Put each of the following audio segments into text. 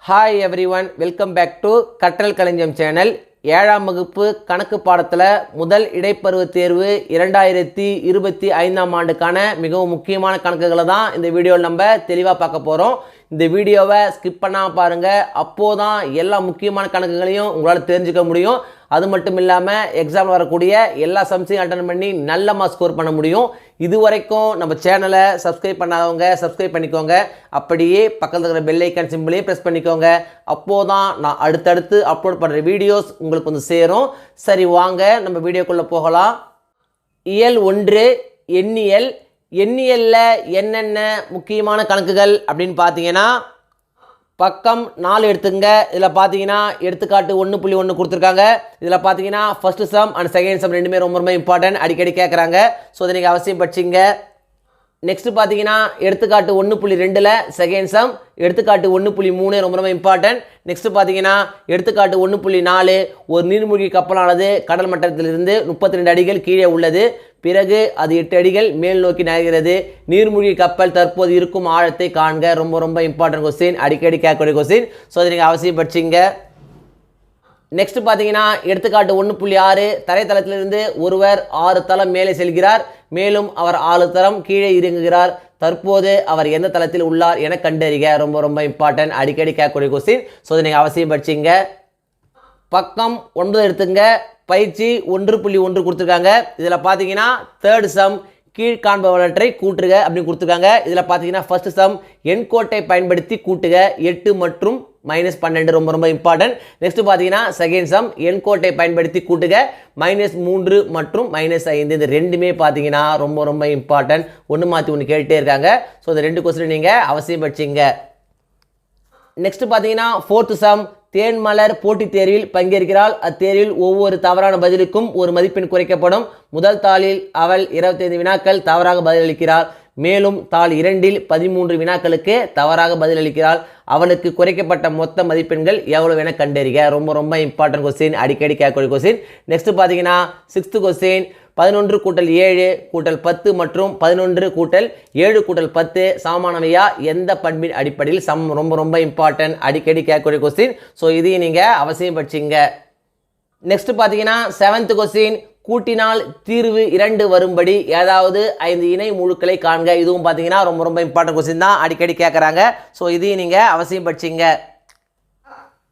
Hi everyone, welcome back to கற்றல் களஞ்சியம் channel. 7ஆம் வகுப்பு கணக்கு பாடத்தில் முதல் இடைப்பருவ தேர்வு 2025ஆம் ஆண்டுக்கான மிகவும் முக்கியமான கணக்குகளை தான் இந்த வீடியோவில் நம்ம தெளிவாக பார்க்க போகிறோம். இந்த வீடியோவை ஸ்கிப் பண்ணாமல் பாருங்கள். அப்போது தான் எல்லா முக்கியமான கணக்குகளையும் உங்களால் தெரிஞ்சுக்க முடியும். அது மட்டும் இல்லாமல் எக்ஸாம் வரக்கூடிய எல்லா சம்ஸையும் அட்டன் பண்ணி நல்ல மார்க் ஸ்கோர் பண்ண முடியும். இது வரைக்கும் நம்ம சேனலை சப்ஸ்கிரைப் பண்ணாதவங்க சப்ஸ்கிரைப் பண்ணிக்கோங்க. அப்படியே பக்கத்தில் இருக்கிற பெல் ஐக்கான் சிம்பிளையும் ப்ரெஸ் பண்ணிக்கோங்க. அப்போது தான் நான் அடுத்தடுத்து அப்லோட் பண்ணுற வீடியோஸ் உங்களுக்கு வந்து சேரும். சரி, வாங்க நம்ம வீடியோக்குள்ளே போகலாம். இயல் 1 எண்ணியல். எண்ணியலில் என்னென்ன முக்கியமான கணக்குகள் அப்படின்னு பார்த்தீங்கன்னா, பக்கம் 4 எடுத்துங்க. இதில் பார்த்தீங்கன்னா எடுத்துக்காட்டு 1.1 கொடுத்துருக்காங்க. இதில் பார்த்தீங்கன்னா first some and second sum ரெண்டுமே ரொம்ப ரொம்ப இம்பார்ட்டன்ட், அடிக்கடி கேட்குறாங்க. ஸோ இதை நீங்கள் அவசியம் படிச்சிங்க. நெக்ஸ்ட் பார்த்தீங்கன்னா எடுத்துக்காட்டு 1.2ல் செகண்ட் சம், எடுத்துக்காட்டு 1.3 ரொம்ப ரொம்ப இம்பார்ட்டன்ட். நெக்ஸ்ட் பார்த்தீங்கன்னா எடுத்துக்காட்டு 1.4 ஒரு நீர்மூழ்கி கப்பலானது கடல் மட்டத்திலிருந்து 32 அடிகள் கீழே உள்ளது. பிறகு அது 8 அடிகள் மேல் நோக்கி நகர்கிறது. நீர்மூழ்கி கப்பல் தற்போது இருக்கும் ஆழத்தை காண்க. ரொம்ப ரொம்ப இம்பார்ட்டன்ட் கொஸ்டின், அடிக்கடி கேட்கக்கூடிய கொஸ்டின். ஸோ அதை நீங்கள் அவசியம் படிச்சிங்க. நெக்ஸ்ட் பார்த்தீங்கன்னா எடுத்துக்காட்டு 1.6 தரைத்தளத்திலிருந்து ஒருவர் 6 தளம் மேலே செல்கிறார். மேலும் அவர் 6 தளம் கீழே இறங்குகிறார். தற்போது அவர் எந்த தளத்தில் உள்ளார் என கண்டறிக. ரொம்ப ரொம்ப இம்பார்ட்டன்ட், அடிக்கடி கேட்கக்கூடிய கொஸ்டின். ஸோ அதை நீங்கள் அவசியம் படிச்சிங்க. பக்கம் 9 எடுத்துங்க. பயிற்சி 1.1 கொடுத்துருக்காங்க. இதில் பார்த்தீங்கன்னா தேர்ட் சம் கீழ்காண்பவற்றை கூட்டுக அப்படின்னு கொடுத்துருக்காங்க. இதில் பார்த்தீங்கன்னா ஃபர்ஸ்ட் சம் எண்கோட்டை பயன்படுத்தி கூட்டுக 8 மற்றும் -12 ரொம்ப ரொம்ப இம்பார்ட்டன்ட். நெக்ஸ்ட் பார்த்தீங்கன்னா செகண்ட் சம் எண்கோட்டை பயன்படுத்தி கூட்டுக -3 மற்றும் -5. இந்த ரெண்டுமே பார்த்தீங்கன்னா ரொம்ப ரொம்ப இம்பார்ட்டன்ட். ஒன்று மாற்றி ஒன்று கேட்டுட்டே இருக்காங்க. ஸோ இந்த 2 கொஸ்டின் நீங்கள் அவசியம் படிச்சிங்க. நெக்ஸ்ட் பார்த்தீங்கன்னா ஃபோர்த் சம் தேன்மலர் போட்டித் தேர்வில் பங்கேற்கிறாள். அத்தேர்வில் ஒவ்வொரு தவறான பதிலுக்கும் ஒரு மதிப்பெண் குறைக்கப்படும். முதல் தாளில் அவள் 25 வினாக்கள் தவறாக பதிலளிக்கிறாள். மேலும் தாள் 2ல் 13 வினாக்களுக்கு தவறாக பதிலளிக்கிறாள். அவளுக்கு குறைக்கப்பட்ட மொத்த மதிப்பெண்கள் எவ்வளவு என கண்டறிக. ரொம்ப ரொம்ப இம்பார்ட்டன்ட் கொஸ்டின், அடிக்கடி கேட்கக்கூடிய கொஸ்டின். நெக்ஸ்ட் பார்த்தீங்கன்னா 6th கொஸ்டின் 11 கூட்டல் 7 கூட்டல் 10 மற்றும் 11 கூட்டல் 7 கூட்டல் 10 சமமானவையா? எந்த பண்பின் அடிப்படையில் சம். ரொம்ப ரொம்ப இம்பார்ட்டன்ட், அடிக்கடி கேட்கக்கூடிய கொஸ்டின். ஸோ இதையும் நீங்கள் அவசியம் படிச்சிங்க. நெக்ஸ்ட் பார்த்தீங்கன்னா 7th கொஸ்டின் கூட்டினால் தீர்வு 2 வரும்படி ஏதாவது 5 இணை முழுக்களை காண்க. இதுவும் பார்த்தீங்கன்னா ரொம்ப ரொம்ப இம்பார்ட்டன்ட் கொஸ்டின் தான், அடிக்கடி கேட்குறாங்க. ஸோ இதையும் நீங்கள் அவசியம் படிச்சிங்க.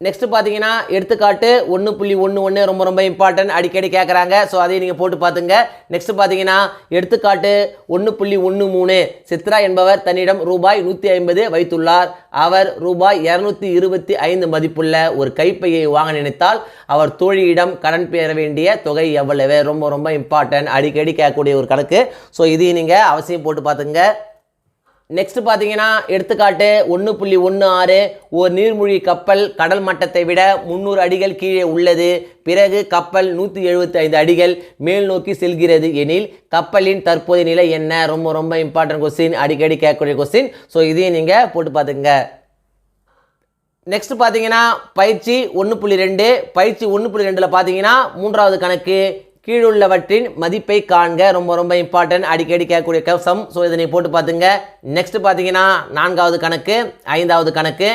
நெக்ஸ்ட் பார்த்தீங்கன்னா எடுத்துக்காட்டு 1.11 ரொம்ப ரொம்ப இம்பார்ட்டன்ட், அடிக்கடி கேட்குறாங்க. ஸோ அதையும் நீங்கள் போட்டு பார்த்துங்க. நெக்ஸ்ட் பார்த்தீங்கன்னா எடுத்துக்காட்டு 1.13 சித்ரா என்பவர் தன்னிடம் ரூபாய் 150 வைத்துள்ளார். அவர் ரூபாய் 225 மதிப்புள்ள ஒரு கைப்பையை வாங்க நினைத்தால் அவர் தோழியிடம் கடன் பெற வேண்டிய தொகை எவ்வளவு? ரொம்ப ரொம்ப இம்பார்ட்டன்ட், அடிக்கடி கேட்கக்கூடிய ஒரு கணக்கு. ஸோ இதையும் நீங்கள் அவசியம் போட்டு பார்த்துங்க. நெக்ஸ்ட் பார்த்தீங்கன்னா எடுத்துக்காட்டு 1.16 ஒரு நீர்மூழ்கி கப்பல் கடல் மட்டத்தை விட 300 அடிகள் கீழே உள்ளது. பிறகு கப்பல் 175 அடிகள் மேல் நோக்கி செல்கிறது எனில் கப்பலின் தற்போதைய நிலை என்ன? ரொம்ப ரொம்ப இம்பார்ட்டன்ட் கொஸ்டின், அடிக்கடி கேட்கக்கூடிய கொஸ்டின். ஸோ இதையும் நீங்கள் போட்டு பார்த்துங்க. நெக்ஸ்ட் பார்த்தீங்கன்னா பயிற்சி 1.2 பயிற்சி 1.2ல் பார்த்தீங்கன்னா 3வது கணக்கு கீழுள்ளவற்றின் மதிப்பை காண்க. ரொம்ப ரொம்ப இம்பார்ட்டன்ட், அடிக்கடி கேட்கக்கூடிய சம். ஸோ இதை நீங்கள் போட்டு பார்த்துங்க. நெக்ஸ்ட் பார்த்தீங்கன்னா 4வது கணக்கு 5வது கணக்கு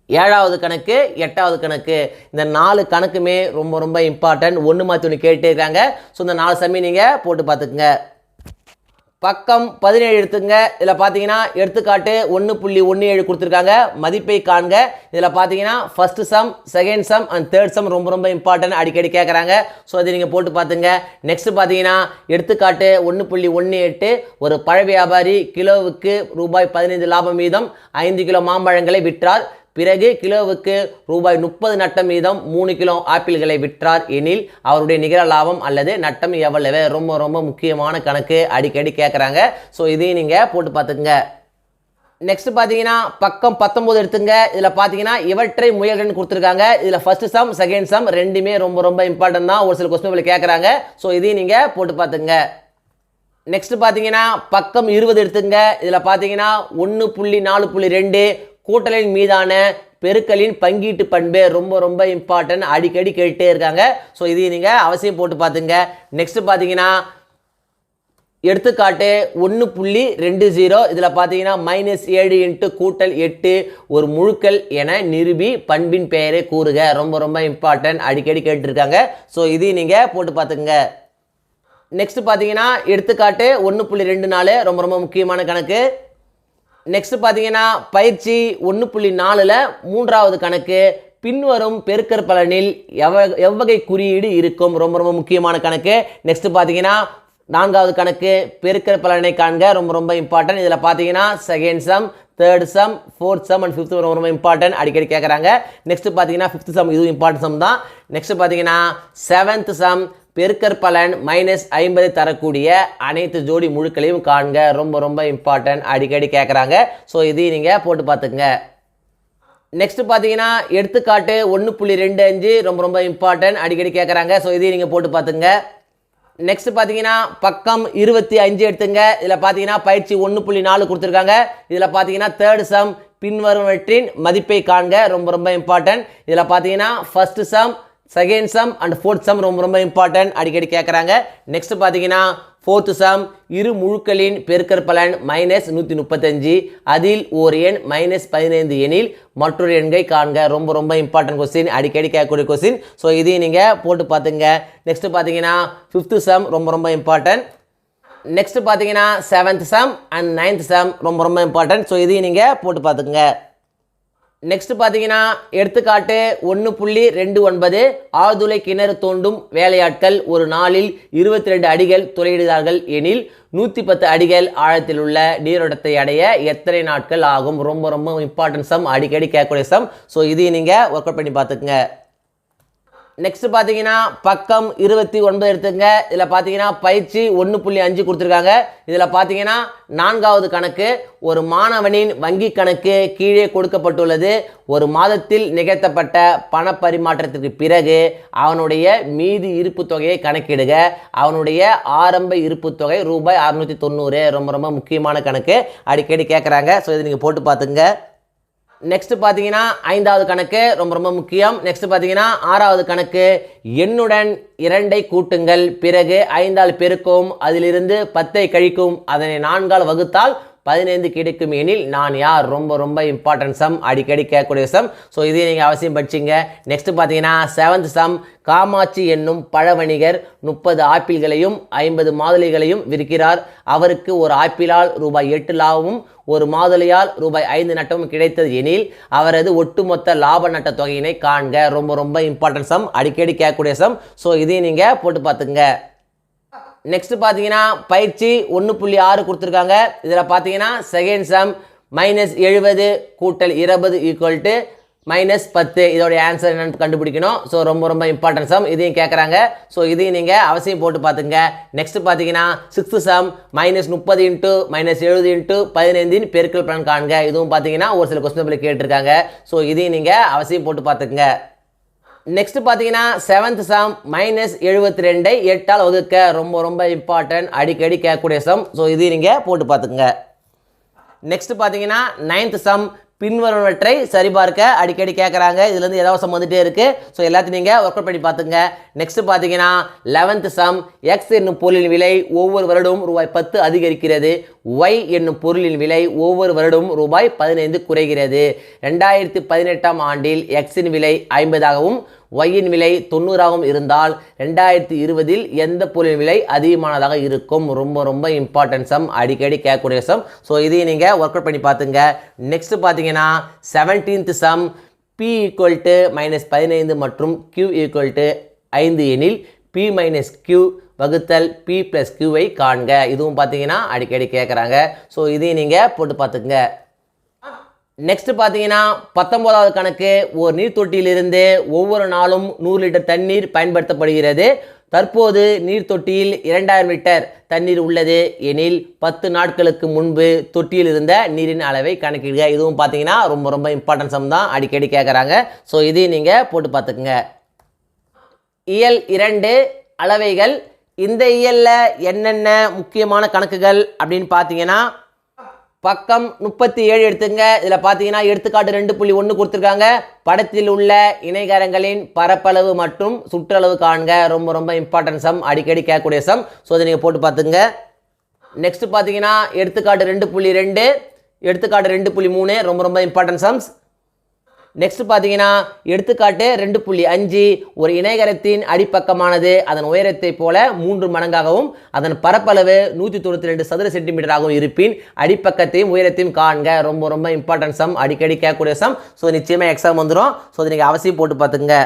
7வது கணக்கு 8வது கணக்கு. இந்த 4 கணக்குமே ரொம்ப ரொம்ப இம்பார்ட்டன்ட், ஒன்று மாற்றி ஒன்று கேட்டே இருக்காங்க. ஸோ இந்த 4 சம்மையும் நீங்கள் போட்டு பார்த்துக்குங்க. பக்கம் 17 எடுத்துங்க. இதில் பார்த்தீங்கன்னா எடுத்துக்காட்டு 1.17 கொடுத்துருக்காங்க. மதிப்பை காண்க. இதில் பார்த்தீங்கன்னா first some second sum and third sum ரொம்ப ரொம்ப இம்பார்ட்டன்ட், அடிக்கடி கேட்குறாங்க. ஸோ அதை நீங்கள் போட்டு பார்த்துங்க. நெக்ஸ்ட் பார்த்தீங்கன்னா எடுத்துக்காட்டு 1.18 ஒரு பழ வியாபாரி கிலோவுக்கு ரூபாய் 15 லாபம் வீதம் 5 கிலோ மாம்பழங்களை விற்றார். பிறகு கிலோவுக்கு ரூபாய் 30 நட்டம் வீதம் 3 கிலோ ஆப்பிள்களை விற்றார் எனில் அவருடைய நிகர லாபம் அல்லது நட்டம் எவ்வளவு? ரொம்ப ரொம்ப முக்கியமான கணக்கு, அடிக்கடி கேட்குறாங்க. ஸோ இதையும் நீங்கள் போட்டு பார்த்துங்க. நெக்ஸ்ட் பார்த்தீங்கன்னா பக்கம் 19 எடுத்துங்க. இதில் பார்த்தீங்கன்னா இவற்றை முயல்கள்னு கொடுத்துருக்காங்க. இதில் ஃபர்ஸ்ட் சம் செகண்ட் சம் ரெண்டுமே ரொம்ப ரொம்ப இம்பார்ட்டன்ட் தான், ஒரு சில கொஸ்டின் கேட்குறாங்க. ஸோ இதையும் நீங்கள் போட்டு பார்த்துங்க. நெக்ஸ்ட் பார்த்தீங்கன்னா பக்கம் 20 எடுத்துங்க. இதில் பார்த்தீங்கன்னா 1.4.2 கூட்டலின் மீதான பெருக்கலின் பங்கீட்டு பண்பு. ரொம்ப ரொம்ப இம்பார்ட்டன்ட், அடிக்கடி கேட்டுட்டே இருக்காங்க. ஸோ இதையும் நீங்கள் அவசியம் போட்டு பார்த்துங்க. நெக்ஸ்ட் பார்த்தீங்கன்னா எடுத்துக்காட்டு 1.20 இதில் பார்த்தீங்கன்னா -7 × +8 ஒரு முழுக்கள் என நிரூபி பண்பின் பெயரை கூறுக. ரொம்ப ரொம்ப இம்பார்ட்டன்ட், அடிக்கடி கேட்டிருக்காங்க. ஸோ இதையும் நீங்கள் போட்டு பார்த்துங்க. நெக்ஸ்ட் பார்த்தீங்கன்னா எடுத்துக்காட்டு 1.24 ரொம்ப ரொம்ப முக்கியமான கணக்கு. நெக்ஸ்ட் பார்த்தீங்கன்னா பயிற்சி 1.4ல் 3வது கணக்கு. பின்வரும் பெருக்கற் பலனில் எவ்வகை குறியீடு இருக்கும். ரொம்ப ரொம்ப முக்கியமான கணக்கு. நெக்ஸ்ட் பார்த்தீங்கன்னா 4வது கணக்கு பெருக்கற் பலனை காண்க. ரொம்ப ரொம்ப இம்பார்ட்டன்ட். இதில் பார்த்தீங்கன்னா second sum, third some, fourth some and fifth ரொம்ப ரொம்ப இம்பார்ட்டன்ட், அடிக்கடி கேட்குறாங்க. நெக்ஸ்ட் பார்த்தீங்கன்னா ஃபிஃப்த் சம், இதுவும் இம்பார்ட்டன்ட் சம் தான். நெக்ஸ்ட் பார்த்தீங்கன்னா செவன்த் சம் பெருக்கற் பலன் -50 தரக்கூடிய அனைத்து ஜோடி முழுக்களையும் காண்க. ரொம்ப ரொம்ப இம்பார்ட்டன்ட், அடிக்கடி கேட்குறாங்க. ஸோ இதையும் நீங்கள் போட்டு பார்த்துங்க. நெக்ஸ்ட் பார்த்தீங்கன்னா எடுத்துக்காட்டு 1.25 ரொம்ப ரொம்ப இம்பார்ட்டன்ட், அடிக்கடி கேட்குறாங்க. ஸோ இதையும் நீங்கள் போட்டு பார்த்துங்க. நெக்ஸ்ட் பார்த்தீங்கன்னா பக்கம் 25 எடுத்துங்க. இதில் பார்த்தீங்கன்னா பயிற்சி 1.4 கொடுத்துருக்காங்க. இதில் பார்த்தீங்கன்னா தேர்ட் சம் பின்வருவற்றின் மதிப்பை காண்க. ரொம்ப ரொம்ப இம்பார்ட்டன்ட். இதில் பார்த்தீங்கன்னா first some, second sum and fourth some ரொம்ப ரொம்ப இம்பார்ட்டன்ட், அடிக்கடி கேட்குறாங்க. நெக்ஸ்ட் பார்த்தீங்கன்னா ஃபோர்த் சம் இரு முழுக்களின் பெருக்கற் பலன் -135, அதில் ஓர் எண் -15 எனில் மற்றொரு எண்கை காண்க. ரொம்ப ரொம்ப இம்பார்ட்டன்ட் கொஸ்டின், அடிக்கடி கேட்கக்கூடிய கொஸ்டின். ஸோ இதையும் நீங்கள் போட்டு பார்த்துங்க. நெக்ஸ்ட் பார்த்தீங்கன்னா ஃபிஃப்த் சம் ரொம்ப ரொம்ப இம்பார்ட்டன்ட். நெக்ஸ்ட் பார்த்தீங்கன்னா seventh some and ninth some ரொம்ப ரொம்ப இம்பார்ட்டன்ட். ஸோ இதையும் நீங்கள் போட்டு பார்த்துங்க. நெக்ஸ்ட் பார்த்தீங்கன்னா எடுத்துக்காட்டு 1.29 ஆழ்துளை கிணறு தோண்டும் வேலையாட்கள் ஒரு நாளில் 22 அடிகள் துளையிடுகிறார்கள் எனில் 110 அடிகள் ஆழத்தில் உள்ள நீரோட்டத்தை அடைய எத்தனை நாட்கள் ஆகும். ரொம்ப ரொம்ப இம்பார்ட்டன்ட் சம், அடிக்கடி கேட்கக்கூடிய சம். ஸோ இதையும் நீங்கள் ஒர்க் அவுட் பண்ணி பார்த்துக்குங்க. நெக்ஸ்ட் பார்த்தீங்கன்னா பக்கம் 29 எடுத்துங்க. இதில் பார்த்தீங்கன்னா பயிற்சி 1.5 கொடுத்துருக்காங்க. இதில் பார்த்தீங்கன்னா 4வது கணக்கு. ஒரு மாணவனின் வங்கி கணக்கு கீழே கொடுக்கப்பட்டுள்ளது. ஒரு மாதத்தில் நிகழ்த்தப்பட்ட பண பரிமாற்றத்திற்கு பிறகு அவனுடைய மீதி இருப்பு தொகையை கணக்கிடுக. அவனுடைய ஆரம்ப இருப்பு தொகை ரூபாய் 690. ரொம்ப ரொம்ப முக்கியமான கணக்கு, அடிக்கடி கேட்குறாங்க. ஸோ இதை நீங்கள் போட்டு பார்த்துங்க. நெக்ஸ்ட் பார்த்தீங்கன்னா 5வது கணக்கு ரொம்ப ரொம்ப முக்கியம். நெக்ஸ்ட் பார்த்தீங்கன்னா 6வது கணக்கு. எண்ணுடன் 2ஐ கூட்டுங்கள், பிறகு 5ஆல் பெருக்கும், அதிலிருந்து 10ஐ கழிக்கும், அதனை 4ஆல் வகுத்தால் 15 கிடைக்கும் எனில் நான் யார். ரொம்ப ரொம்ப இம்பார்ட்டன்ட் சம், அடிக்கடி கேட்கக்கூடிய சம். ஸோ இதை நீங்கள் அவசியம் படிச்சிங்க. நெக்ஸ்ட் பார்த்தீங்கன்னா செவன்த் சம். காமாட்சி என்னும் பழ வணிகர் 30 ஆப்பிள்களையும் 50 மாதுளைகளையும் விற்கிறார். அவருக்கு ஒரு ஆப்பிளால் ரூபாய் 8 லாபமும் ஒரு மாதுளையால் ரூபாய் 5 நட்டமும் கிடைத்தது எனில் அவரது ஒட்டுமொத்த லாப நட்ட தொகையினை காண்க. ரொம்ப ரொம்ப இம்பார்ட்டன்ட் சம், அடிக்கடி கேட்கக்கூடிய சம். ஸோ இதையும் நீங்கள் போட்டு பார்த்துங்க. நெக்ஸ்ட் பார்த்தீங்கன்னா பயிற்சி 1.6 கொடுத்துருக்காங்க. இதில் பார்த்தீங்கன்னா செகண்ட் சம் -70 = 20 = -10. இதோடைய ஆன்சர் என்னன்னு கண்டுபிடிக்கணும். ஸோ ரொம்ப ரொம்ப இம்பார்ட்டன்ட் சம், இதையும் கேட்குறாங்க. ஸோ இதையும் நீங்கள் அவசியம் போட்டு பார்த்துங்க. நெக்ஸ்ட் பார்த்தீங்கன்னா சிக்ஸ்த் சம் -30 × -70 × 15 பெருக்கல் பலன் காண்க. இதுவும் பார்த்தீங்கன்னா ஒரு சில கொஸ்டின் கேட்டிருக்காங்க. ஸோ இதையும் நீங்கள் அவசியம் போட்டு பார்த்துங்க. நெக்ஸ்ட் பார்த்தீங்கன்னா செவன்த் சம் -72 8ஆல் வகுக்க. ரொம்ப ரொம்ப இம்பார்ட்டன்ட், அடிக்கடி கேட்கக்கூடிய சம். ஸோ இதையும் நீங்கள் போட்டு பார்த்துங்க. நெக்ஸ்ட் பார்த்தீங்கன்னா நைன்த் சம் பின்வருவற்றை சரிபார்க்க. அடிக்கடி கேட்குறாங்க. இதுலேருந்து ஏதாவது சம் வந்துட்டே இருக்குது. ஸோ எல்லாத்தையும் நீங்கள் ஒர்க் அவுட் பண்ணி பார்த்துங்க. நெக்ஸ்ட் பார்த்தீங்கன்னா 11th சம். எக்ஸ் என்னும் பொருளின் விலை ஒவ்வொரு வருடமும் ரூபாய் 10 அதிகரிக்கிறது. ஒய் என்னும் பொருளின் விலை ஒவ்வொரு வருடமும் ரூபாய் 15 குறைகிறது. 2018ஆம் ஆண்டில் எக்ஸின் விலை 50ஆகவும் ஒய்யின் விலை 90ஆகவும் இருந்தால் 2020இல் எந்த பொருளின் விலை அதிகமானதாக இருக்கும். ரொம்ப ரொம்ப இம்பார்ட்டன்ட் சம், அடிக்கடி கேட்கக்கூடிய சம். ஸோ இதையும் நீங்கள் ஒர்க் அவுட் பண்ணி பார்த்துங்க. நெக்ஸ்ட் பார்த்தீங்கன்னா 17th சம். P = -15 மற்றும் Q = 5 எனில் P - Q வகுத்தல் P + Qவை காண்க. இதுவும் பார்த்தீங்கன்னா அடிக்கடி கேட்குறாங்க. ஸோ இதையும் நீங்கள் போட்டு பார்த்துங்க. நெக்ஸ்ட் பார்த்தீங்கன்னா 19வது கணக்கு. ஒரு நீர் தொட்டியிலிருந்து ஒவ்வொரு நாளும் 100 லிட்டர் தண்ணீர் பயன்படுத்தப்படுகிறது. தற்போது நீர் தொட்டியில் 2000 லிட்டர் தண்ணீர் உள்ளது எனில் 10 நாட்களுக்கு முன்பு தொட்டியில் இருந்த நீரின் அளவை கணக்கிடுக. இதுவும் பார்த்தீங்கன்னா ரொம்ப ரொம்ப இம்பார்ட்டன்ட் சம் தான், அடிக்கடி கேட்குறாங்க. ஸோ இதையும் நீங்கள் போட்டு பார்த்துக்குங்க. இயல் 2 அளவைகள். இந்த இயலில் என்னென்ன முக்கியமான கணக்குகள் அப்படின்னு பார்த்தீங்கன்னா பக்கம் 37 எடுத்துங்க. இதில் பார்த்தீங்கன்னா எடுத்துக்காட்டு 2.1 கொடுத்துருக்காங்க. படத்தில் உள்ள இணைகரங்களின் பரப்பளவு மற்றும் சுற்றளவு காண்க. ரொம்ப ரொம்ப இம்பார்ட்டன்ட் சம், அடிக்கடி கேட்கக்கூடிய சம். ஸோ அதை நீங்கள் போட்டு பார்த்துங்க. நெக்ஸ்ட் பார்த்தீங்கன்னா எடுத்துக்காட்டு 2.2, எடுத்துக்காட்டு 2.3 ரொம்ப ரொம்ப இம்பார்ட்டன்ட் சம்ஸ். நெக்ஸ்ட் பார்த்தீங்கன்னா எடுத்துக்காட்டு 2.5, ஒரு இணைகரத்தின் அடிப்பக்கமானது அதன் உயரத்தை போல 3 மடங்காகவும் அதன் பரப்பளவு 192 சதுர சென்டிமீட்டராகவும் இருப்பின் அடிப்பக்கத்தையும் உயரத்தையும் காண்க. ரொம்ப ரொம்ப இம்பார்ட்டன்ட் சம், அடிக்கடி கேட்கக்கூடிய சம். ஸோ நிச்சயமாக எக்ஸாம் வந்துடும். ஸோ இதை நீங்கள் அவசியம் போட்டு பார்த்துங்க.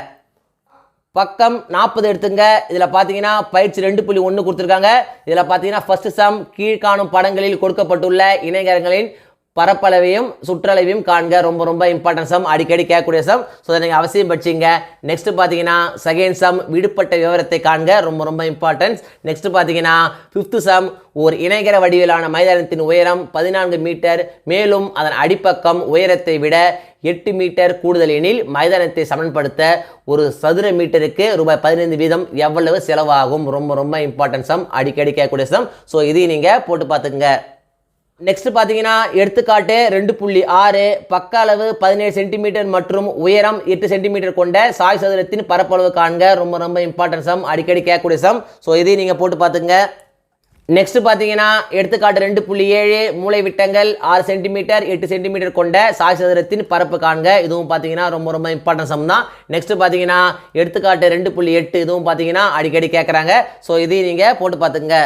பக்கம் 40 எடுத்துங்க. இதில் பார்த்தீங்கன்னா பயிற்சி 2.1 கொடுத்துருக்காங்க. இதில் பார்த்தீங்கன்னா ஃபர்ஸ்ட் சம், கீழ்காணும் படங்களில் கொடுக்கப்பட்டுள்ள இணைகரங்களின் பரப்பளவையும் சுற்றளவையும் காண்க. ரொம்ப ரொம்ப இம்பார்ட்டன்ட் சம், அடிக்கடி கேட்கக்கூடிய சம். ஸோ அதை நீங்கள் அவசியம் படிச்சிங்க. நெக்ஸ்ட் பார்த்தீங்கன்னா செகண்ட் சம், விடுபட்ட விவரத்தை காண்க. ரொம்ப ரொம்ப இம்பார்ட்டன்ஸ். நெக்ஸ்ட் பார்த்தீங்கன்னா ஃபிஃப்த் சம், ஒரு இணைகர வடிவிலான மைதானத்தின் உயரம் 14 மீட்டர், மேலும் அதன் அடிப்பக்கம் உயரத்தை விட 8 மீட்டர் கூடுதல் எனில் மைதானத்தை சமன்படுத்த ஒரு சதுர மீட்டருக்கு ரூபாய் 15 வீதம் எவ்வளவு செலவாகும். ரொம்ப ரொம்ப இம்பார்ட்டன்ட் சம், அடிக்கடி கேட்கக்கூடிய சம். ஸோ இதையும் நீங்கள் போட்டு பார்த்துங்க. நெக்ஸ்ட் பார்த்தீங்கன்னா எடுத்துக்காட்டு 2.6, பக்க அளவு 17 சென்டிமீட்டர் மற்றும் உயரம் 8 சென்டிமீட்டர் கொண்ட சாய் சதுரத்தின் பரப்பளவு காண்க. ரொம்ப ரொம்ப இம்பார்ட்டன்ட் சம், அடிக்கடி கேட்கக்கூடிய சம். ஸோ இதையும் நீங்கள் போட்டு பார்த்துங்க. நெக்ஸ்ட் பார்த்தீங்கன்னா எடுத்துக்காட்டு 2.7, மூளை விட்டங்கள் 6 சென்டிமீட்டர் 8 சென்டிமீட்டர் கொண்ட சாய் சதுரத்தின் பரப்பு காண்க. இதுவும் பார்த்தீங்கன்னா ரொம்ப ரொம்ப இம்பார்ட்டன்ட் சம் தான். நெக்ஸ்ட் பார்த்தீங்கன்னா எடுத்துக்காட்டு 2.8, இதுவும் பார்த்தீங்கன்னா அடிக்கடி கேட்குறாங்க. ஸோ இதையும் நீங்கள் போட்டு பார்த்துங்க.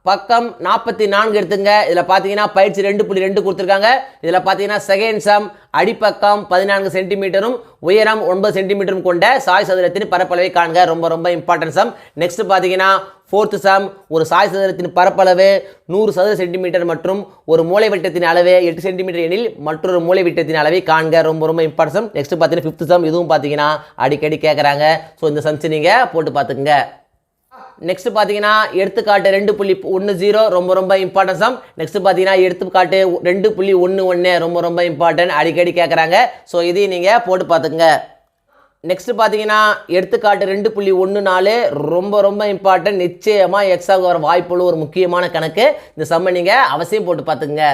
பக்கம் 44 எடுத்துங்க. இதில் பார்த்தீங்கன்னா பயிற்சி 2.2 கொடுத்துருக்காங்க. இதில் பார்த்தீங்கன்னா செகண்ட் சம், அடிப்பக்கம் 14 சென்டிமீட்டரும் உயரம் 9 சென்டிமீட்டரும் கொண்ட சாய் சதுரத்தின் பரப்பளவை காண்க. ரொம்ப ரொம்ப இம்பார்ட்டன்ட் சம். நெக்ஸ்ட் பார்த்தீங்கன்னா ஃபோர்த் சம், ஒரு சாய் சதுரத்தின் பரப்பளவு 100 சதுர சென்டிமீட்டர் மற்றும் ஒரு மூளை விட்டத்தின் அளவு 8 சென்டிமீட்டர் எனில் மற்றொரு மூளை விட்டத்தின் அளவை காண்க. ரொம்ப ரொம்ப இம்பார்ட்டன்ட் சம். நெக்ஸ்ட் பார்த்தீங்கன்னா ஃபிஃப்த் சம், இதுவும் பார்த்தீங்கன்னா அடிக்கடி கேட்குறாங்க. ஸோ இந்த சம்ஸ் நீங்கள் போட்டு பார்த்துக்குங்க. நெக்ஸ்ட் பார்த்தீங்கன்னா எடுத்துக்காட்டு 2.10, ரொம்ப ரொம்ப இம்பார்ட்டன்ட் சம். நெக்ஸ்ட் பார்த்தீங்கன்னா எடுத்துக்காட்டு 2.11, ரொம்ப ரொம்ப இம்பார்ட்டன்ட், அடிக்கடி கேட்குறாங்க. ஸோ இதையும் நீங்கள் போட்டு பார்த்துங்க. நெக்ஸ்ட் பார்த்தீங்கன்னா எடுத்துக்காட்டு 2.14, ரொம்ப ரொம்ப இம்பார்ட்டன்ட், நிச்சயமாக எக்ஸாம் வர வாய்ப்புள்ள ஒரு முக்கியமான கணக்கு. இந்த சம்மை நீங்கள் அவசியம் போட்டு பார்த்துங்க.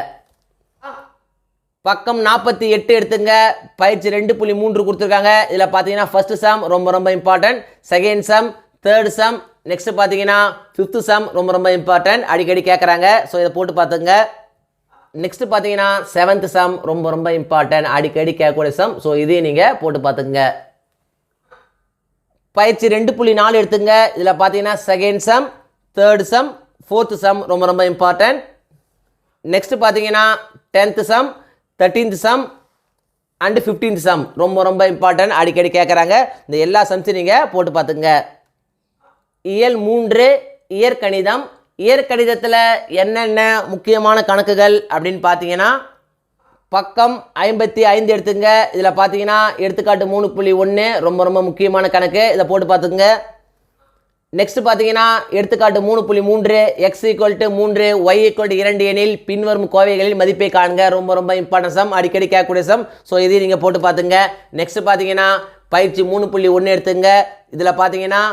பக்கம் 48 எடுத்துங்க. பயிற்சி 2.3 கொடுத்துருக்காங்க. இதில் பார்த்தீங்கன்னா ஃபர்ஸ்ட் சம் ரொம்ப ரொம்ப important, second sum, third some, next பார்த்தீங்கன்னா ஃபிஃப்த் சம் ரொம்ப ரொம்ப இம்பார்ட்டன்ட், அடிக்கடி கேட்குறாங்க. ஸோ இதை போட்டு பார்த்துங்க. நெக்ஸ்ட் பார்த்தீங்கன்னா செவன்த் சம் ரொம்ப ரொம்ப இம்பார்ட்டன்ட், அடிக்கடி கேட்கக்கூடிய சம். ஸோ இதையும் நீங்கள் போட்டு பார்த்துங்க. பயிற்சி 2.4 எடுத்துங்க. இதில் பார்த்தீங்கன்னா second sum, third some, fourth some ரொம்ப ரொம்ப இம்பார்ட்டன்ட். நெக்ஸ்ட் பார்த்தீங்கன்னா 10th some, 13th some and 15th some ரொம்ப ரொம்ப இம்பார்ட்டன்ட், அடிக்கடி கேட்குறாங்க. இந்த எல்லா சம்ஸையும் நீங்கள் போட்டு பார்த்துங்க. இயல் 3, இயற்கணிதம். இயற்கணிதத்தில் என்னென்ன முக்கியமான கணக்குகள் அப்படின்னு பார்த்தீங்கன்னா பக்கம் 55 எடுத்துங்க. இதில் பார்த்தீங்கன்னா எடுத்துக்காட்டு 3.1, ரொம்ப ரொம்ப முக்கியமான கணக்கு. இதை போட்டு பார்த்துங்க. நெக்ஸ்ட் பார்த்தீங்கன்னா எடுத்துக்காட்டு 3.3, x = 3 y = 2 எனில் பின்வரும் கோவைகளில் மதிப்பை காண்க. ரொம்ப ரொம்ப இம்பார்ட்டன்ட் சம், அடிக்கடி கேட்கக்கூடிய சம். ஸோ இதையும் நீங்கள் போட்டு பார்த்துங்க. நெக்ஸ்ட் பார்த்தீங்கன்னா பயிற்சி 3.1 எடுத்துங்க. இதில் பார்த்தீங்கன்னா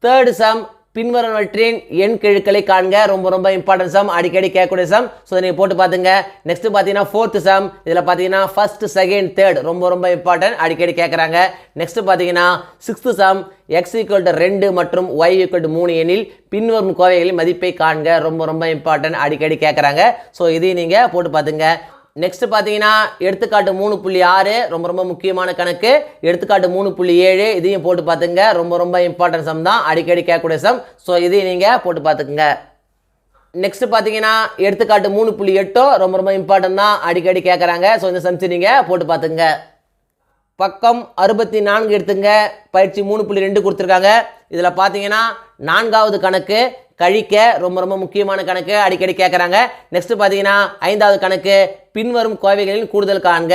தேர்ட் சம், பின்வருவனவற்றின் எண் கெழுக்களை காண்க. ரொம்ப ரொம்ப இம்பார்ட்டன்ட் சம், அடிக்கடி கேட்கக்கூடிய சம். ஸோ நீங்கள் போட்டு பார்த்துங்க. நெக்ஸ்ட் பார்த்தீங்கன்னா ஃபோர்த் சம். இதில் பார்த்தீங்கன்னா ஃபர்ஸ்ட், செகண்ட், தேர்ட் ரொம்ப ரொம்ப இம்பார்ட்டன்ட், அடிக்கடி கேட்குறாங்க. நெக்ஸ்ட் பார்த்தீங்கன்னா சிக்ஸ்த் சம், x = 2 மற்றும் y = 3 எனில் பின்வரும் கோவைகளின் மதிப்பை காண்க. ரொம்ப ரொம்ப இம்பார்ட்டன்ட், அடிக்கடி கேட்குறாங்க. ஸோ இதையும் நீங்கள் போட்டு பார்த்துங்க. நெக்ஸ்ட் பார்த்தீங்கன்னா எடுத்துக்காட்டு 3.6, ரொம்ப ரொம்ப முக்கியமான கணக்கு. எடுத்துக்காட்டு 3.7, இதையும் போட்டு பார்த்துங்க. ரொம்ப ரொம்ப இம்பார்ட்டன்ட் சம் தான், அடிக்கடி கேட்கக்கூடிய சம். ஸோ இதையும் நீங்கள் போட்டு பார்த்துக்குங்க. நெக்ஸ்ட் பார்த்தீங்கன்னா எடுத்துக்காட்டு 3.8, ரொம்ப ரொம்ப இம்பார்ட்டன்ட் தான், அடிக்கடி கேட்குறாங்க. ஸோ இந்த சம்ஸ் நீங்கள் போட்டு பார்த்துங்க. பக்கம் 64 எடுத்துங்க. பயிற்சி 3.2 கொடுத்துருக்காங்க. இதில் பார்த்தீங்கன்னா 4வது கணக்கு கழிக்க, ரொம்ப ரொம்ப முக்கியமான கணக்கு, அடிக்கடி கேட்குறாங்க. நெக்ஸ்ட் பார்த்தீங்கன்னா 5வது கணக்கு பின்வரும் கோவைகளின் கூடுதல் காண்க.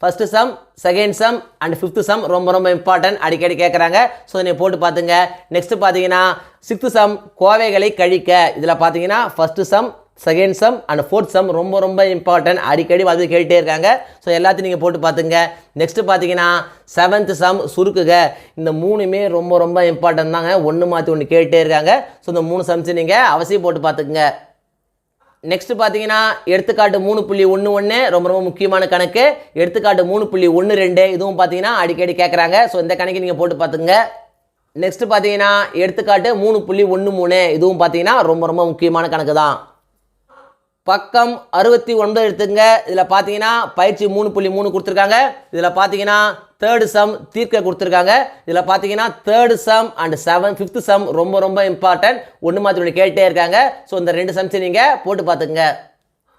First sum, second sum and fifth some ரொம்ப ரொம்ப இம்பார்ட்டன்ட், அடிக்கடி கேட்குறாங்க. ஸோ நீங்கள் போட்டு பார்த்துங்க. நெக்ஸ்ட் பார்த்தீங்கன்னா சிக்ஸ்த் சம், கோவைகளை கழிக்க. இதில் பார்த்தீங்கன்னா first some, second sum and fourth some ரொம்ப ரொம்ப இம்பார்ட்டன்ட், அடிக்கடி வந்து கேட்டுகிட்டே இருக்காங்க. ஸோ எல்லாத்தையும் நீங்கள் போட்டு பார்த்துங்க. நெக்ஸ்ட் பார்த்தீங்கன்னா செவன்த் சம், சுருக்குக. இந்த 3மே ரொம்ப ரொம்ப இம்பார்ட்டன்ட் தாங்க, ஒன்று மாற்றி ஒன்று கேட்டுகிட்டே இருக்காங்க. ஸோ இந்த 3 சம்ஸ் நீங்கள் அவசியம் போட்டு பார்த்துக்குங்க. நெக்ஸ்ட் பார்த்தீங்கன்னா எடுத்துக்காட்டு 3.11, ரொம்ப ரொம்ப முக்கியமான கணக்கு. எடுத்துக்காட்டு 3.12, இதுவும் பார்த்தீங்கன்னா அடிக்கடி கேட்குறாங்க. ஸோ இந்த கணக்கு நீங்கள் போட்டு பார்த்துங்க. நெக்ஸ்ட் பார்த்தீங்கன்னா எடுத்துக்காட்டு 3.13 இதுவும் பார்த்தீங்கன்னா ரொம்ப ரொம்ப முக்கியமான கணக்கு தான். பக்கம் 69 எடுத்துங்க. இதில் பார்த்தீங்கன்னா பயிற்சி 3.3 கொடுத்துருக்காங்க. இதில் பார்த்தீங்கன்னா தேர்டு சம் தீர்க்க கொடுத்துருக்காங்க. இதில் பார்த்தீங்கன்னா third some and 5th some ரொம்ப ரொம்ப இம்பார்ட்டன்ட். ஒன்று மாற்றி ஒன்று கேட்டே இருக்காங்க. ஸோ இந்த 2 சம்ஸை நீங்கள் போட்டு பார்த்துங்க.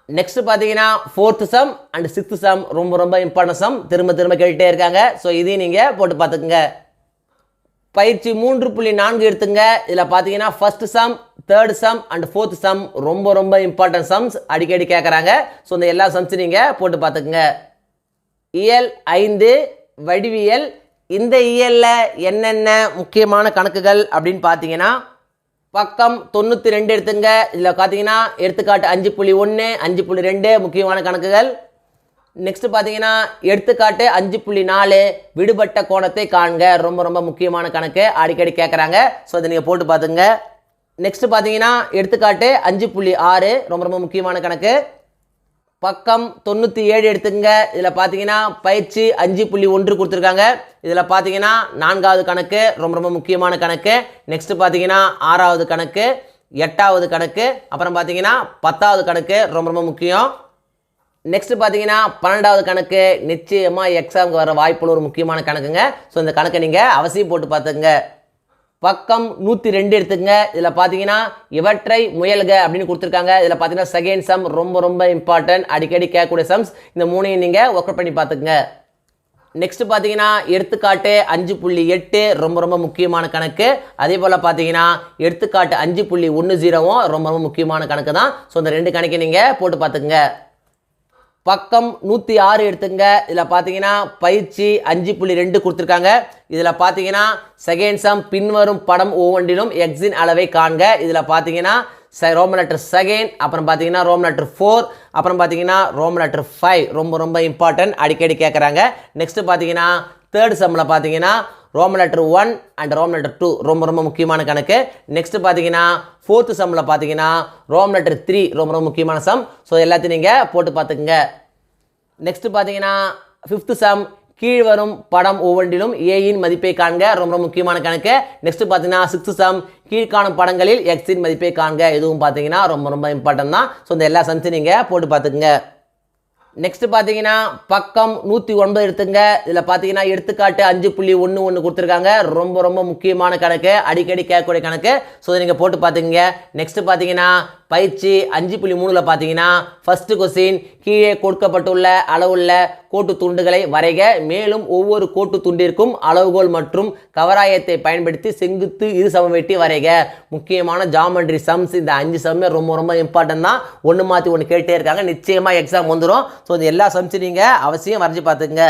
நெக்ஸ்ட் பார்த்தீங்கன்னா 4th some and 6th some ரொம்ப ரொம்ப இம்பார்ட்டன்ட் சம். திரும்ப திரும்ப கேட்டுகிட்டே இருக்காங்க. ஸோ இதையும் நீங்கள் போட்டு பார்த்துக்குங்க. பயிற்சி 3.4 எடுத்துங்க. இதில் பார்த்தீங்கன்னா first sum, third sum and 4th sum ரொம்ப ரொம்ப இம்பார்ட்டன்ட் சம்ஸ் அடிக்கடி கேட்குறாங்க. ஸோ இந்த எல்லா சம்ஸும் நீங்கள் போட்டு பார்த்துக்குங்க. இயல் 5 வடிவியல். இந்த இயலில் என்னென்ன முக்கியமான கணக்குகள் அப்படின்னு பார்த்தீங்கன்னா பக்கம் 92 எடுத்துங்க. இதில் பார்த்தீங்கன்னா எடுத்துக்காட்டு 5.1 5.2 முக்கியமான கணக்குகள். நெக்ஸ்ட் பார்த்தீங்கன்னா எடுத்துக்காட்டு 5.4 விடுபட்ட கோணத்தை காண்க ரொம்ப ரொம்ப முக்கியமான கணக்கு அடிக்கடி கேட்குறாங்க. ஸோ அதை நீங்கள் போட்டு பார்த்துங்க. நெக்ஸ்ட் பார்த்தீங்கன்னா எடுத்துக்காட்டு 5.6 ரொம்ப ரொம்ப முக்கியமான கணக்கு. பக்கம் 97 எடுத்துங்க. இதில் பார்த்தீங்கன்னா பயிற்சி 5.1 கொடுத்துருக்காங்க. இதில் பார்த்தீங்கன்னா 4வது கணக்கு ரொம்ப ரொம்ப முக்கியமான கணக்கு. நெக்ஸ்ட் பார்த்தீங்கன்னா 6வது கணக்கு, 8வது கணக்கு, அப்புறம் பார்த்தீங்கன்னா 10வது கணக்கு ரொம்ப ரொம்ப முக்கியம். நெக்ஸ்ட் பார்த்தீங்கன்னா 12வது கணக்கு நிச்சயமாக எக்ஸாமுக்கு வர வாய்ப்புள்ள ஒரு முக்கியமான கணக்குங்க. ஸோ இந்த கணக்கை நீங்கள் அவசியம் போட்டு பார்த்துங்க. பக்கம் 102 எடுத்துங்க. இதில் பார்த்தீங்கன்னா இவற்றை முயல்க அப்படின்னு கொடுத்துருக்காங்க. இதில் பார்த்தீங்கன்னா செகண்ட் சம் ரொம்ப ரொம்ப இம்பார்ட்டன்ட் அடிக்கடி கேட்கக்கூடிய சம்ஸ். இந்த 3ஐயும் நீங்கள் ஒர்க் அவுட் பண்ணி பார்த்துக்குங்க. நெக்ஸ்ட் பார்த்தீங்கன்னா எடுத்துக்காட்டு 5.8 ரொம்ப ரொம்ப முக்கியமான கணக்கு. அதே போல் பார்த்தீங்கன்னா எடுத்துக்காட்டு 5.10 ரொம்ப ரொம்ப முக்கியமான கணக்கு தான். ஸோ இந்த 2 கணக்கை நீங்கள் போட்டு பார்த்துக்குங்க. பக்கம் 106 எடுத்துங்க. இதில் பார்த்தீங்கன்னா பயிற்சி 5.2 கொடுத்துருக்காங்க. இதில் பார்த்தீங்கன்னா செகண்ட் சம் பின்வரும் படம் ஒவ்வொன்றிலும் எக்ஸின் அளவை காண்க. இதில் பார்த்தீங்கன்னா ரோமன் லெட்டர் செகண்ட், அப்புறம் பார்த்தீங்கன்னா ரோமன் லெட்டர் 4, அப்புறம் பார்த்தீங்கன்னா ரோமன் லெட்டர் 5 ரொம்ப ரொம்ப இம்பார்ட்டன்ட் அடிக்கடி கேட்குறாங்க. நெக்ஸ்ட் பார்த்தீங்கன்னா தேர்ட் சம்மில் பார்த்தீங்கன்னா Roman letter 1 and Roman letter 2 ரொம்ப ரொம்ப முக்கியமான கணக்கு. நெக்ஸ்ட் பார்த்தீங்கன்னா 4th சம்மில் பார்த்தீங்கன்னா ரோமன் லெட்டர் 3 ரொம்ப ரொம்ப முக்கியமான சம். ஸோ எல்லாத்தையும் நீங்கள் போட்டு பார்த்துக்குங்க. நெக்ஸ்ட் பார்த்தீங்கன்னா 5th சம் கீழ் வரும் படம் ஒவ்வொன்றிலும் ஏயின் மதிப்பை காண்க ரொம்ப ரொம்ப முக்கியமான கணக்கு. நெக்ஸ்ட் பார்த்தீங்கன்னா 6th சம் கீழ்காணும் படங்களில் எக்ஸின் மதிப்பை காண்க. இதுவும் பார்த்தீங்கன்னா ரொம்ப ரொம்ப இம்பார்ட்டன்ட் தான். ஸோ இந்த எல்லா சம்ஸையும் நீங்கள் போட்டு பார்த்துக்குங்க. நெக்ஸ்ட் பார்த்தீங்கன்னா பக்கம் 109 எடுத்துங்க. இதில் பார்த்தீங்கன்னா எடுத்துக்காட்டு 5.11 கொடுத்துருக்காங்க. ரொம்ப ரொம்ப முக்கியமான கணக்கு அடிக்கடி கேட்கக்கூடிய கணக்கு. ஸோ இதை நீங்கள் போட்டு பார்த்துங்க. நெக்ஸ்ட் பார்த்தீங்கன்னா பயிற்சி 5.3 பார்த்தீங்கன்னா ஃபர்ஸ்ட் கொஸ்டின் கீழே கொடுக்கப்பட்டுள்ள அளவுள்ள கோட்டு துண்டுகளை வரைக. மேலும் ஒவ்வொரு கோட்டு துண்டிற்கும் அளவுகோல் மற்றும் கவராயத்தை பயன்படுத்தி செங்குத்து இரு சமவெட்டி வரைக. முக்கியமான ஜாமெட்ரி சம்ஸ். இந்த 5 சம்மே ரொம்ப ரொம்ப இம்பார்ட்டன்ட் தான். ஒன்று மாற்றி ஒன்று கேட்டே இருக்காங்க. நிச்சயமாக எக்ஸாம் வந்துடும். ஸோ இந்த எல்லா சம்ஸையும் நீங்கள் அவசியம் வரைஞ்சி பார்த்துங்க.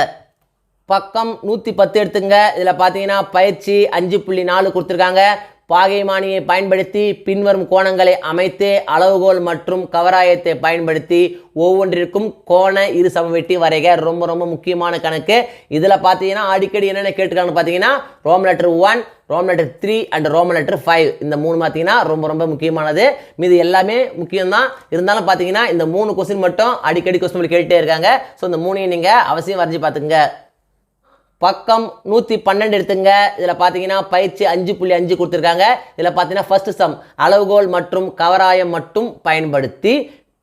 பக்கம் 110 எடுத்துங்க. இதில் பார்த்தீங்கன்னா பயிற்சி 5.4 கொடுத்துருக்காங்க. பாகைமானியை பயன்படுத்தி பின்வரும் கோணங்களை அமைத்து அளவுகோல் மற்றும் கவராயத்தை பயன்படுத்தி ஒவ்வொன்றிற்கும் கோண இரு சமவெட்டி வரைக. ரொம்ப ரொம்ப முக்கியமான கணக்கு. இதில் பார்த்தீங்கன்னா அடிக்கடி என்னென்ன கேட்டுருக்காங்கன்னு பார்த்தீங்கன்னா Roman letter 1, Roman letter 3 and Roman letter 5 இந்த 3 பார்த்தீங்கன்னா ரொம்ப ரொம்ப முக்கியமானது. மீது எல்லாமே முக்கியம்தான். இருந்தாலும் பார்த்தீங்கன்னா இந்த 3 கொஸ்டின் மட்டும் அடிக்கடி கொஸ்டின் கேட்டுகிட்டே இருக்காங்க. ஸோ இந்த 3ஐயும் நீங்கள் அவசியம் வரைஞ்சி பார்த்துங்க. பக்கம் 112 எடுத்துங்க. இதில் பார்த்தீங்கன்னா பயிற்சி 5.5 கொடுத்துருக்காங்க. இதில் பார்த்தீங்கன்னா ஃபர்ஸ்ட் சம் அளவுகோல் மற்றும் கவராயம் மட்டும் பயன்படுத்தி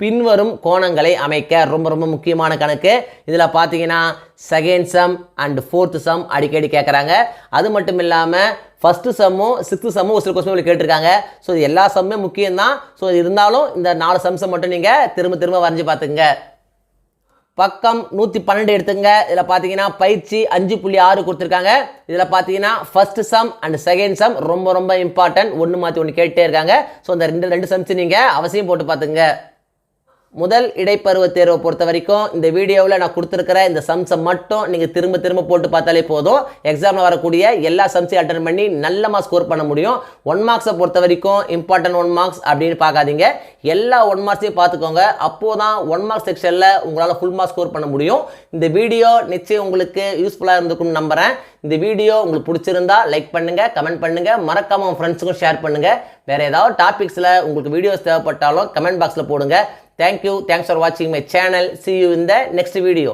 பின்வரும் கோணங்களை அமைக்க. ரொம்ப ரொம்ப முக்கியமான கணக்கு. இதில் பார்த்தீங்கன்னா second sum and 4th some அடிக்கடி கேட்குறாங்க. அது மட்டும் இல்லாமல் ஃபர்ஸ்ட் சம்மும் 6th சம்மும் ஒரு சில கொஸ்டின் கேட்டிருக்காங்க. ஸோ இது எல்லா சம்மே முக்கியம்தான். ஸோ இருந்தாலும் இந்த 4 சம்ஸை மட்டும் நீங்கள் திரும்ப திரும்ப வரைஞ்சி பார்த்துங்க. பக்கம் 112 எடுத்துங்க. இதில் பார்த்தீங்கன்னா பயிற்சி 5.6 கொடுத்துருக்காங்க. இதில் பார்த்தீங்கன்னா first some and second sum ரொம்ப ரொம்ப இம்பார்ட்டன்ட். ஒன்று மாற்றி ஒன்று கேட்டே இருக்காங்க. ஸோ இந்த ரெண்டு சம்ஸ் நீங்கள் அவசியம் போட்டு பார்த்துங்க. முதல் இடைப்பருவ தேர்வை பொறுத்த வரைக்கும் இந்த வீடியோவில் நான் கொடுத்துருக்கிற இந்த சம்ஸை மட்டும் நீங்கள் திரும்ப திரும்ப போட்டு பார்த்தாலே போதும். எக்ஸாமில் வரக்கூடிய எல்லா சம்ஸையும் அட்டன் பண்ணி நல்லமாக ஸ்கோர் பண்ண முடியும். 1 மார்க்ஸை பொறுத்த வரைக்கும் இம்பார்ட்டன்ட் 1 மார்க்ஸ் அப்படின்னு பார்க்காதீங்க. எல்லா 1 மார்க்ஸையும் பார்த்துக்கோங்க. அப்போது தான் 1 மார்க் செக்ஷனில் உங்களால் ஃபுல் மார்க் ஸ்கோர் பண்ண முடியும். இந்த வீடியோ நிச்சயம் உங்களுக்கு யூஸ்ஃபுல்லாக இருந்திருக்கும்னு நம்புகிறேன். இந்த வீடியோ உங்களுக்கு பிடிச்சிருந்தா லைக் பண்ணுங்கள், கமெண்ட் பண்ணுங்கள், மறக்காமல் உங்கள் ஃப்ரெண்ட்ஸுக்கும் ஷேர் பண்ணுங்கள். வேறு ஏதாவது டாபிக்ஸில் உங்களுக்கு வீடியோஸ் தேவைப்பட்டாலும் கமெண்ட் பாக்ஸில் போடுங்க. Thank you. Thanks for watching my channel. See you in the next video.